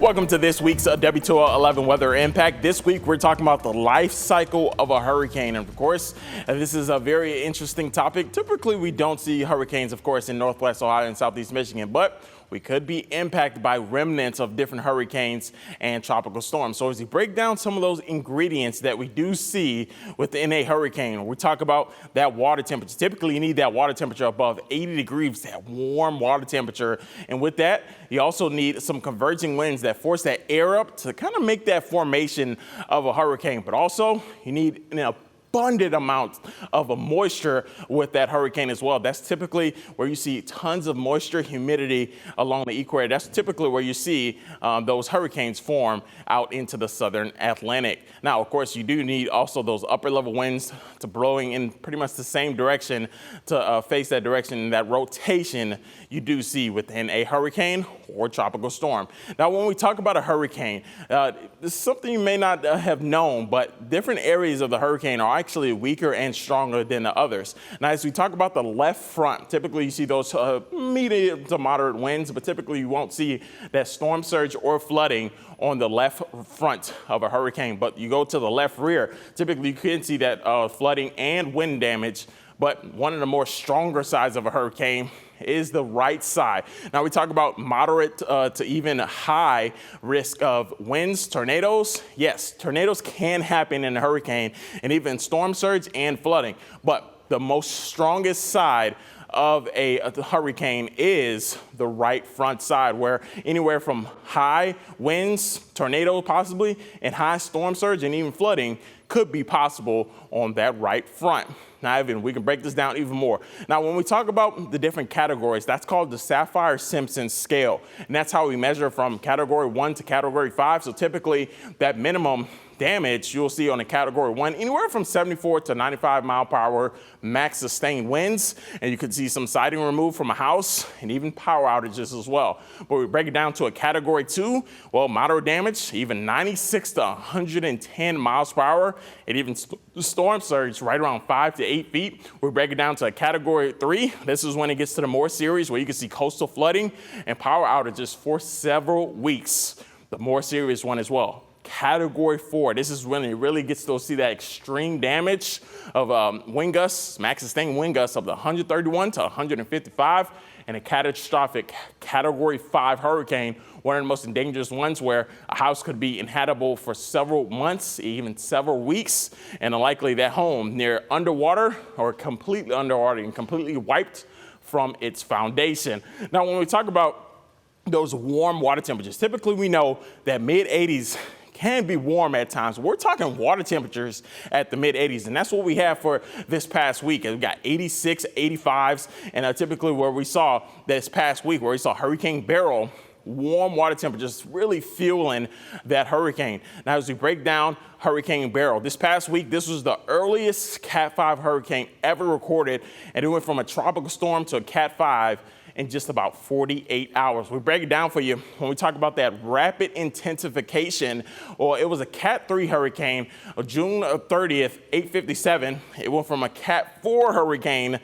Welcome to this week's WTOL 11 Weather Impact. This week, we're talking about the life cycle of a hurricane. And of course, this is a very interesting topic. Typically, we don't see hurricanes, of course, in Northwest Ohio and Southeast Michigan, but we could be impacted by remnants of different hurricanes and tropical storms. So as we break down some of those ingredients that we do see within a hurricane, we talk about that water temperature. Typically, you need that water temperature above 80 degrees, that warm water temperature. And with that, you also need some converging winds that force that air up to kind of make that formation of a hurricane. But also, you need abundant amount of moisture with that hurricane as well. That's typically where you see tons of moisture, humidity along the equator. That's typically where you see those hurricanes form out into the southern Atlantic. Now, of course, you do need also those upper level winds to blowing in pretty much the same direction to face that direction, that rotation you do see within a hurricane or tropical storm. Now, when we talk about a hurricane, this is something you may not have known, but different areas of the hurricane are actually weaker and stronger than the others. Now, as we talk about the left front, typically you see those medium to moderate winds, but typically you won't see that storm surge or flooding on the left front of a hurricane. But you go to the left rear, typically you can see that flooding and wind damage. But one of the more stronger sides of a hurricane is the right side. Now we talk about moderate to even high risk of winds, tornadoes. Yes, tornadoes can happen in a hurricane and even storm surge and flooding. But the most strongest side of a hurricane is the right front side, where anywhere from high winds, tornadoes possibly, and high storm surge and even flooding could be possible on that right front. Now, Evan, we can break this down even more. Now, when we talk about the different categories, that's called the Saffir-Simpson scale. And that's how we measure from category 1 to category 5. So typically, that minimum damage you'll see on a category 1, anywhere from 74 to 95 mile per hour max sustained winds. And you could see some siding removed from a house and even power outages as well. But we break it down to a category 2, well, moderate damage, even 96 to 110 miles per hour, and even storm surge right around 5 to 8 feet. We break it down to a category 3. This is when it gets to the more serious, where you can see coastal flooding and power outages for several weeks. The more serious one as well. Category 4, this is when it really gets to see that extreme damage of wind gusts, max sustained wind gusts of the 131 to 155, and a catastrophic category 5 hurricane, one of the most dangerous ones, where a house could be inhabitable for several months, even several weeks, and likely that home near underwater or completely underwater and completely wiped from its foundation. Now, when we talk about those warm water temperatures, typically we know that mid-80s can be warm at times. We're talking water temperatures at the mid-80s, and that's what we have for this past week. We got 86, 85s, and typically where we saw this past week, where we saw Hurricane Beryl, warm water temperatures really fueling that hurricane. Now, as we break down Hurricane Beryl, this past week, this was the earliest Cat 5 hurricane ever recorded, and it went from a tropical storm to a Cat 5 in just about 48 hours. We break it down for you when we talk about that rapid intensification. Well, it was a Cat 3 hurricane on June 30th, 8:57. It went from a Cat 4 hurricane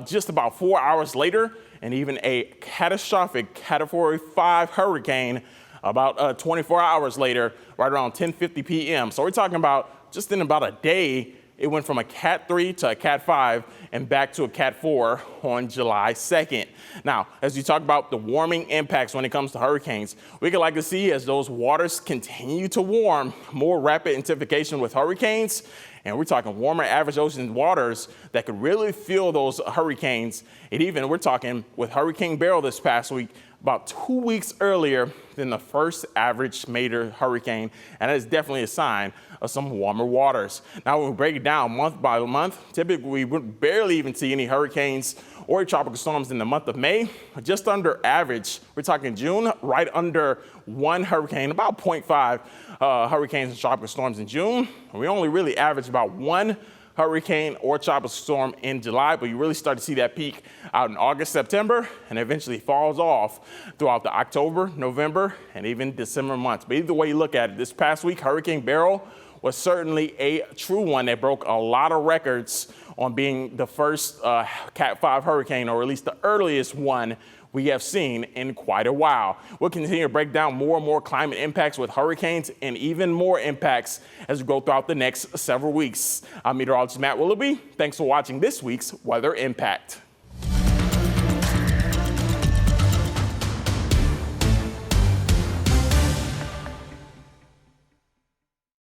just about 4 hours later, and even a catastrophic Category 5 hurricane about 24 hours later, right around 10:50 p.m. So we're talking about just in about a day, it went from a Cat 3 to a Cat 5 and back to a Cat 4 on July 2nd. Now, as you talk about the warming impacts when it comes to hurricanes, we could like to see as those waters continue to warm, more rapid intensification with hurricanes. And we're talking warmer average ocean waters that could really fuel those hurricanes. And even we're talking with Hurricane Beryl this past week, about 2 weeks earlier than the first average major hurricane. And that is definitely a sign of some warmer waters. Now, when we break it down month by month, typically we would barely even see any hurricanes or tropical storms in the month of May, just under average. We're talking June, right under one hurricane, about 0.5 hurricanes and tropical storms in June. We only really average about one hurricane or tropical storm in July, but you really start to see that peak out in August, September, and eventually falls off throughout the October, November, and even December months. But either way you look at it, this past week, Hurricane Beryl, was certainly a true one that broke a lot of records on being the first Cat 5 hurricane, or at least the earliest one we have seen in quite a while. We'll continue to break down more and more climate impacts with hurricanes and even more impacts as we go throughout the next several weeks. I'm meteorologist Matt Willoughby. Thanks for watching this week's Weather Impact.